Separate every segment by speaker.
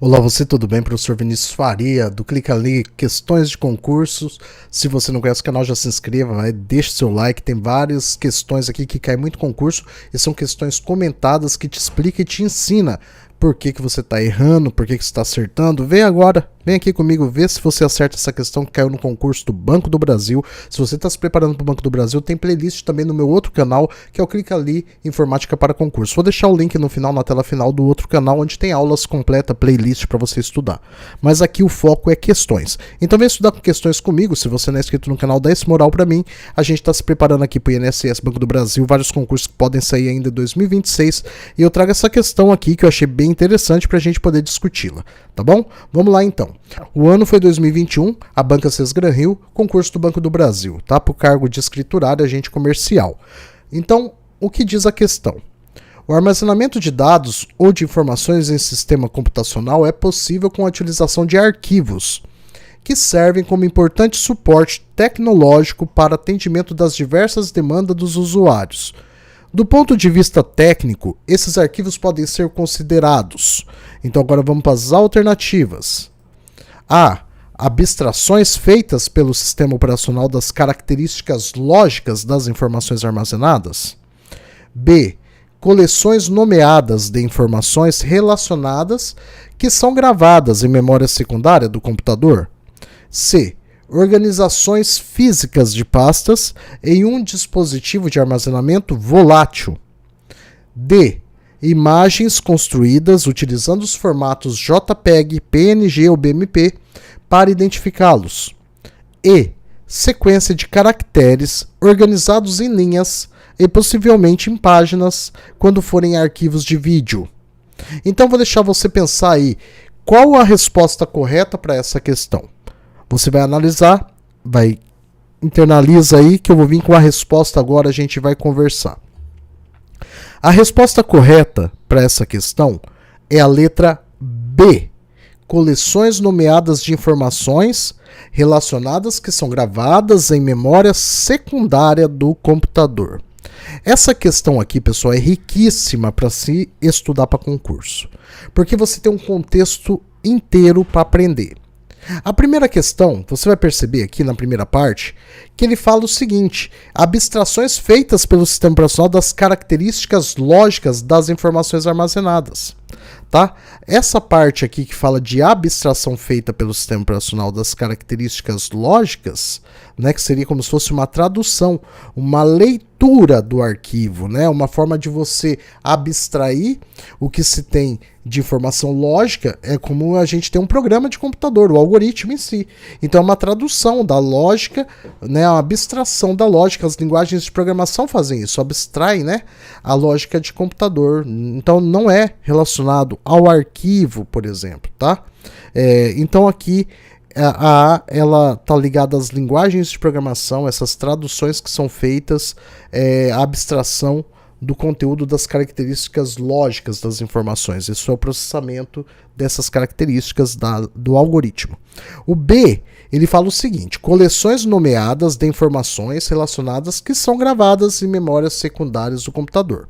Speaker 1: Olá, você, tudo bem? Professor Vinícius Faria, do Clica Ali, questões de concursos. Se você não conhece o canal, já se inscreva, deixe seu like, tem várias questões aqui que caem muito concurso e são questões comentadas que te explica e te ensina por que você está errando, por que você está acertando. Vem agora, vem aqui comigo, vê se você acerta essa questão que caiu no concurso do Banco do Brasil. Se você está se preparando para o Banco do Brasil, tem playlist também no meu outro canal, que é o Clica Ali Informática para Concurso. Vou deixar o link no final, na tela final do outro canal, onde tem aulas completas, playlist para você estudar. Mas aqui o foco é questões. Então vem estudar com questões comigo. Se você não é inscrito no canal, dá esse moral para mim. A gente está se preparando aqui para o INSS, Banco do Brasil, vários concursos que podem sair ainda em 2026. E eu trago essa questão aqui que eu achei bem interessante para a gente poder discuti-la. Tá bom? Vamos lá então. O ano foi 2021, a Banca Sesgran-Rio, concurso do Banco do Brasil, tá? Para o cargo de escriturário agente comercial. Então, o que diz a questão? O armazenamento de dados ou de informações em sistema computacional é possível com a utilização de arquivos, que servem como importante suporte tecnológico para atendimento das diversas demandas dos usuários. Do ponto de vista técnico, esses arquivos podem ser considerados. Então agora vamos para as alternativas. A. Abstrações feitas pelo sistema operacional das características lógicas das informações armazenadas. B. Coleções nomeadas de informações relacionadas que são gravadas em memória secundária do computador. C. Organizações físicas de pastas em um dispositivo de armazenamento volátil. D. Imagens construídas utilizando os formatos JPEG, PNG ou BMP para identificá-los. E. Sequência de caracteres organizados em linhas e possivelmente em páginas quando forem arquivos de vídeo. Então vou deixar você pensar aí, qual a resposta correta para essa questão? Você vai analisar, internaliza aí que eu vou vir com a resposta agora, a gente vai conversar. A resposta correta para essa questão é a letra B. Coleções nomeadas de informações relacionadas que são gravadas em memória secundária do computador. Essa questão aqui, pessoal, é riquíssima para se estudar para concurso, porque você tem um contexto inteiro para aprender. A primeira questão, você vai perceber aqui na primeira parte, que ele fala o seguinte: abstrações feitas pelo sistema operacional das características lógicas das informações armazenadas. Tá? Essa parte aqui que fala de abstração feita pelo sistema operacional das características lógicas, né, que seria como se fosse uma tradução, uma leitura do arquivo, né, uma forma de você abstrair o que se tem de informação lógica, é como a gente tem um programa de computador, o algoritmo em si. Então é uma tradução da lógica, né, a abstração da lógica. As linguagens de programação fazem isso, abstraem, né, a lógica de computador. Então não é relacionado ao arquivo, por exemplo, tá? Então aqui a A ela está ligada às linguagens de programação, essas traduções que são feitas, a abstração do conteúdo das características lógicas das informações. Isso é o processamento dessas características do algoritmo. O B, ele fala o seguinte: coleções nomeadas de informações relacionadas que são gravadas em memórias secundárias do computador.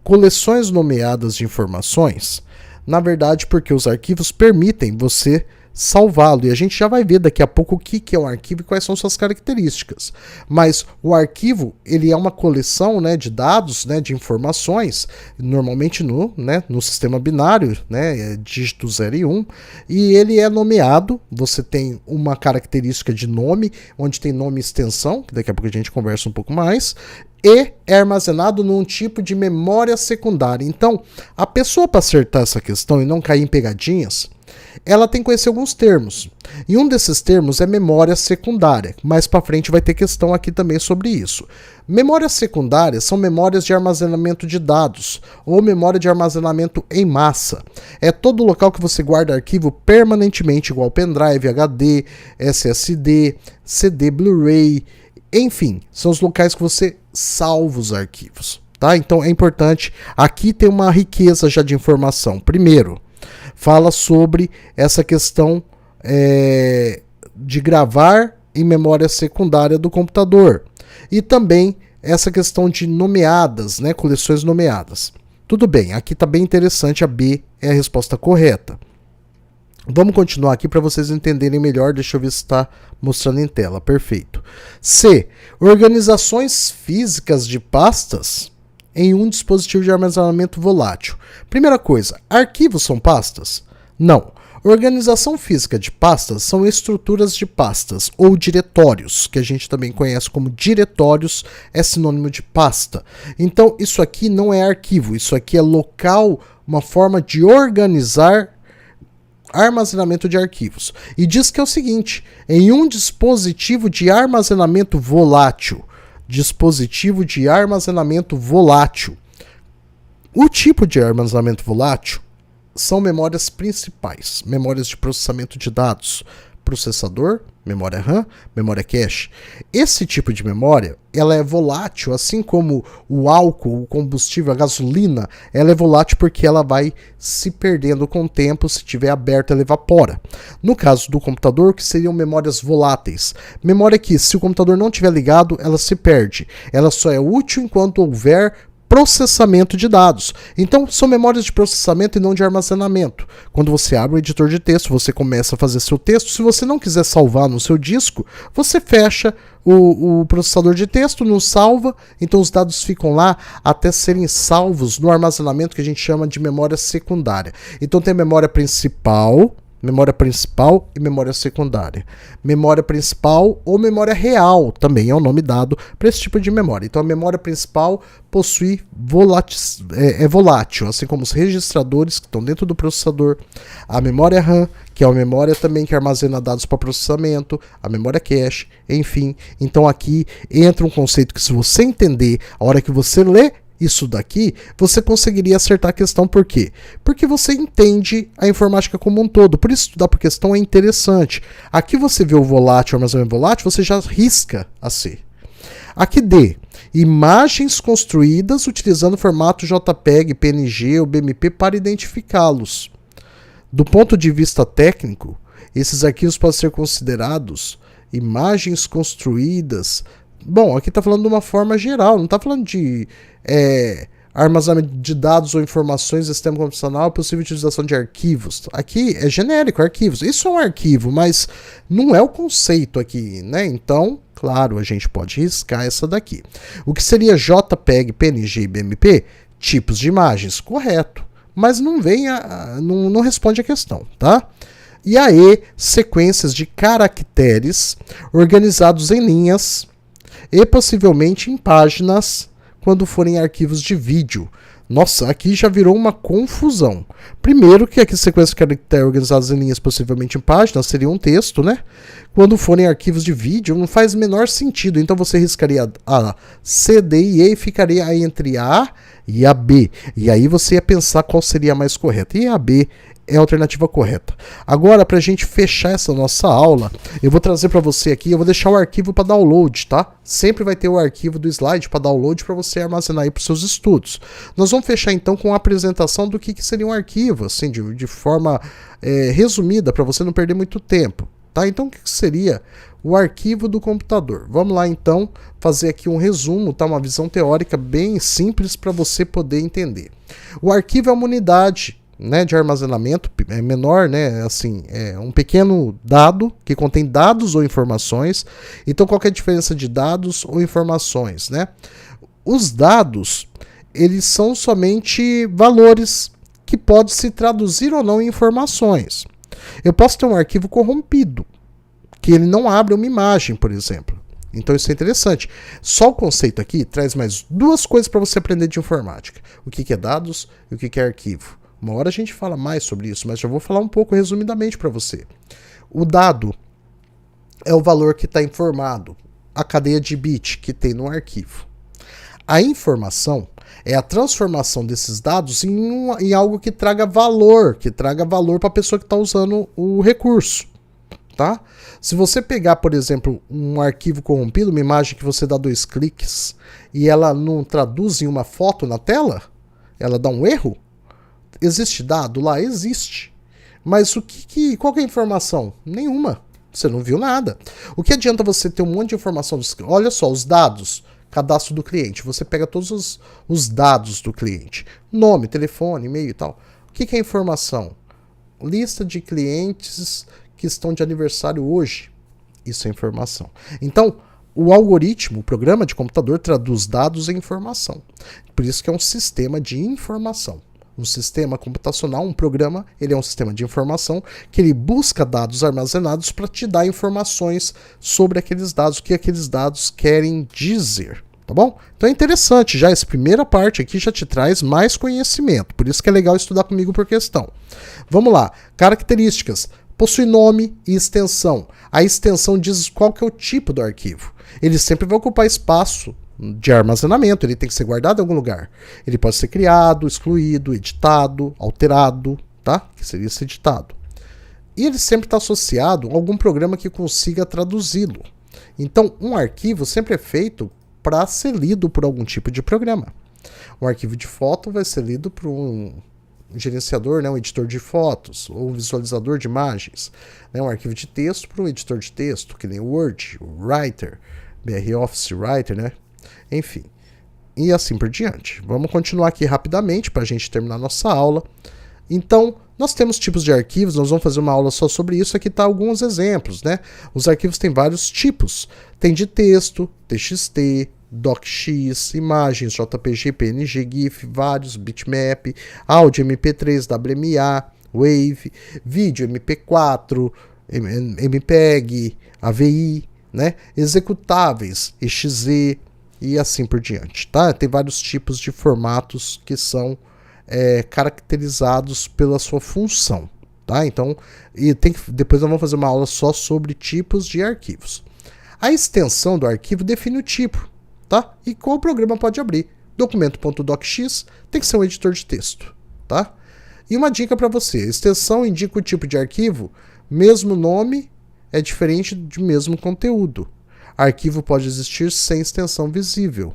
Speaker 1: Coleções nomeadas de informações, na verdade, porque os arquivos permitem você salvá-lo, e a gente já vai ver daqui a pouco o que é um arquivo e quais são suas características. Mas o arquivo, ele é uma coleção, né, de dados, né, de informações, normalmente no sistema binário, né, dígito 0 e 1, e ele é nomeado. Você tem uma característica de nome, onde tem nome e extensão, que daqui a pouco a gente conversa um pouco mais, e é armazenado num tipo de memória secundária. Então, a pessoa, para acertar essa questão e não cair em pegadinhas, ela tem que conhecer alguns termos. E um desses termos é memória secundária. Mais para frente vai ter questão aqui também sobre isso. Memórias secundárias são memórias de armazenamento de dados, ou memória de armazenamento em massa. É todo local que você guarda arquivo permanentemente, igual pendrive, HD, SSD, CD, Blu-ray, enfim, são os locais que você salva os arquivos. Tá? Então é importante, aqui tem uma riqueza já de informação. Primeiro, fala sobre essa questão de gravar em memória secundária do computador. E também essa questão de nomeadas, né, coleções nomeadas. Tudo bem, aqui está bem interessante, a B é a resposta correta. Vamos continuar aqui para vocês entenderem melhor. Deixa eu ver se está mostrando em tela. Perfeito. C. Organizações físicas de pastas em um dispositivo de armazenamento volátil. Primeira coisa, arquivos são pastas? Não. Organização física de pastas são estruturas de pastas ou diretórios, que a gente também conhece como diretórios, é sinônimo de pasta. Então, isso aqui não é arquivo, isso aqui é local, uma forma de organizar armazenamento de arquivos. E diz que é o seguinte, em um dispositivo de armazenamento volátil, o tipo de armazenamento volátil são memórias principais, memórias de processamento de dados, processador, memória RAM, memória cache. Esse tipo de memória, ela é volátil, assim como o álcool, o combustível, a gasolina, ela é volátil porque ela vai se perdendo com o tempo, se estiver aberta ela evapora. No caso do computador, que seriam memórias voláteis? Memória que, se o computador não estiver ligado, ela se perde. Ela só é útil enquanto houver processamento de dados. Então, são memórias de processamento e não de armazenamento. Quando você abre o editor de texto, você começa a fazer seu texto. Se você não quiser salvar no seu disco, você fecha o processador de texto, não salva, então os dados ficam lá até serem salvos no armazenamento que a gente chama de memória secundária. Então, tem memória principal e memória secundária. Memória principal ou memória real também é o nome dado para esse tipo de memória. Então a memória principal possui volátil, assim como os registradores que estão dentro do processador. A memória RAM, que é uma memória também que armazena dados para processamento, a memória cache, enfim. Então aqui entra um conceito que, se você entender a hora que você lê isso daqui, você conseguiria acertar a questão. Por quê? Porque você entende a informática como um todo. Por isso, estudar por questão é interessante. Aqui você vê o volátil, o armazenamento volátil, você já risca a C. Aqui D. Imagens construídas utilizando formato JPEG, PNG ou BMP para identificá-los. Do ponto de vista técnico, esses arquivos podem ser considerados imagens construídas. Bom, aqui está falando de uma forma geral, não está falando de armazenamento de dados ou informações do sistema computacional, possível utilização de arquivos. Aqui é genérico, arquivos. Isso é um arquivo, mas não é o conceito aqui, né? Então, claro, a gente pode riscar essa daqui. O que seria JPEG, PNG e BMP? Tipos de imagens, correto. Mas não não responde a questão, tá? E aí, sequências de caracteres organizados em linhas e possivelmente em páginas quando forem arquivos de vídeo. Nossa, aqui já virou uma confusão. Primeiro que aqui sequências de caracteres organizadas em linhas possivelmente em páginas seria um texto, né? Quando forem arquivos de vídeo não faz o menor sentido. Então você riscaria a C, D e E e ficaria entre A e a B. E aí você ia pensar qual seria a mais correta. E a B é a alternativa correta. Agora, para a gente fechar essa nossa aula, eu vou trazer para você aqui, eu vou deixar o arquivo para download, tá? Sempre vai ter o arquivo do slide para download para você armazenar aí para os seus estudos. Nós vamos fechar então com a apresentação do que seria um arquivo, assim, de forma resumida, para você não perder muito tempo. Tá? Então, o que seria o arquivo do computador? Vamos lá, então, fazer aqui um resumo, tá? Uma visão teórica bem simples para você poder entender. O arquivo é uma unidade, né, de armazenamento menor, né, assim, é um pequeno dado que contém dados ou informações. Então, qual que é a diferença de dados ou informações, né? Os dados, eles são somente valores que podem se traduzir ou não em informações. Eu posso ter um arquivo corrompido, que ele não abre uma imagem, por exemplo. Então isso é interessante. Só o conceito aqui traz mais duas coisas para você aprender de informática. O que é dados e o que é arquivo. Uma hora a gente fala mais sobre isso, mas já vou falar um pouco resumidamente para você. O dado é o valor que está informado, a cadeia de bit que tem no arquivo. A informação é a transformação desses dados em algo que traga valor para a pessoa que está usando o recurso. Tá? Se você pegar, por exemplo, um arquivo corrompido, uma imagem que você dá 2 cliques e ela não traduz em uma foto na tela, ela dá um erro. Existe dado lá? Existe. Mas qual que é a informação? Nenhuma. Você não viu nada. O que adianta você ter um monte de informação? Olha só, os dados, cadastro do cliente. Você pega todos os dados do cliente. Nome, telefone, e-mail e tal. O que é informação? lista de clientes que estão de aniversário hoje. Isso é informação. Então, o algoritmo, o programa de computador, traduz dados em informação. Por isso que é um sistema de informação. Um sistema computacional, um programa, ele é um sistema de informação que ele busca dados armazenados para te dar informações sobre aqueles dados, o que aqueles dados querem dizer. Tá bom? Então é interessante, já essa primeira parte aqui já te traz mais conhecimento. Por isso que é legal estudar comigo por questão. Vamos lá. Características. Possui nome e extensão. A extensão diz qual que é o tipo do arquivo. Ele sempre vai ocupar espaço de armazenamento, ele tem que ser guardado em algum lugar. Ele pode ser criado, excluído, editado, alterado, tá? Que seria esse editado. E ele sempre está associado a algum programa que consiga traduzi-lo. Então, um arquivo sempre é feito para ser lido por algum tipo de programa. Um arquivo de foto vai ser lido por um gerenciador, né, um editor de fotos, ou um visualizador de imagens. Né, um arquivo de texto para um editor de texto, que nem o Word, o Writer, BR Office Writer, né? Enfim, e assim por diante. Vamos continuar aqui rapidamente para a gente terminar nossa aula. Então, nós temos tipos de arquivos, nós vamos fazer uma aula só sobre isso. Aqui tá alguns exemplos, né? Os arquivos têm vários tipos. Tem de texto, TXT, DocX, imagens, JPG, PNG, GIF, vários, bitmap, áudio MP3, WMA, Wave, vídeo MP4, MPEG, AVI, né? Executáveis, EXE e assim por diante, tá? Tem vários tipos de formatos que são caracterizados pela sua função, tá? Então, depois nós vamos fazer uma aula só sobre tipos de arquivos. A extensão do arquivo define o tipo, tá? E qual programa pode abrir. Documento.docx tem que ser um editor de texto, tá? E uma dica para você, a extensão indica o tipo de arquivo, mesmo nome é diferente de mesmo conteúdo. Arquivo pode existir sem extensão visível.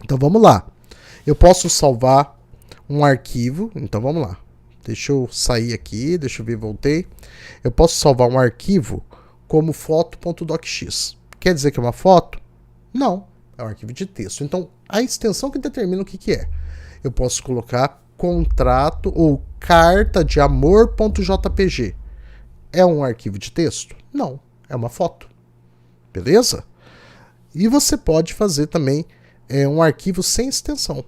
Speaker 1: Então vamos lá. Eu posso salvar um arquivo. Então vamos lá. Deixa eu sair aqui. Deixa eu ver, voltei. Eu posso salvar um arquivo como foto.docx. Quer dizer que é uma foto? Não. É um arquivo de texto. Então a extensão que determina o que é. Eu posso colocar contrato ou carta de amor.jpg. É um arquivo de texto? Não. É uma foto. Beleza? E você pode fazer também um arquivo sem extensão.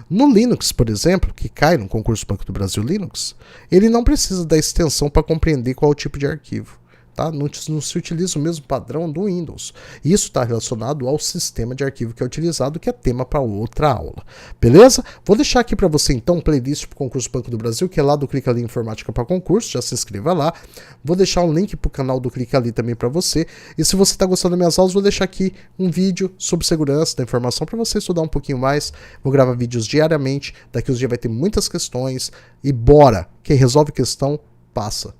Speaker 1: No Linux, por exemplo, que cai no concurso Banco do Brasil Linux, ele não precisa da extensão para compreender qual é o tipo de arquivo. Tá? Não se utiliza o mesmo padrão do Windows. Isso está relacionado ao sistema de arquivo que é utilizado, que é tema para outra aula. Beleza? Vou deixar aqui para você então um playlist para o concurso Banco do Brasil, que é lá do Clica Ali Informática para Concurso. Já se inscreva lá. Vou deixar um link para o canal do Clica Ali também para você. E se você está gostando das minhas aulas, vou deixar aqui um vídeo sobre segurança da informação para você estudar um pouquinho mais. Vou gravar vídeos diariamente. Daqui uns dias vai ter muitas questões. E bora! Quem resolve questão, passa.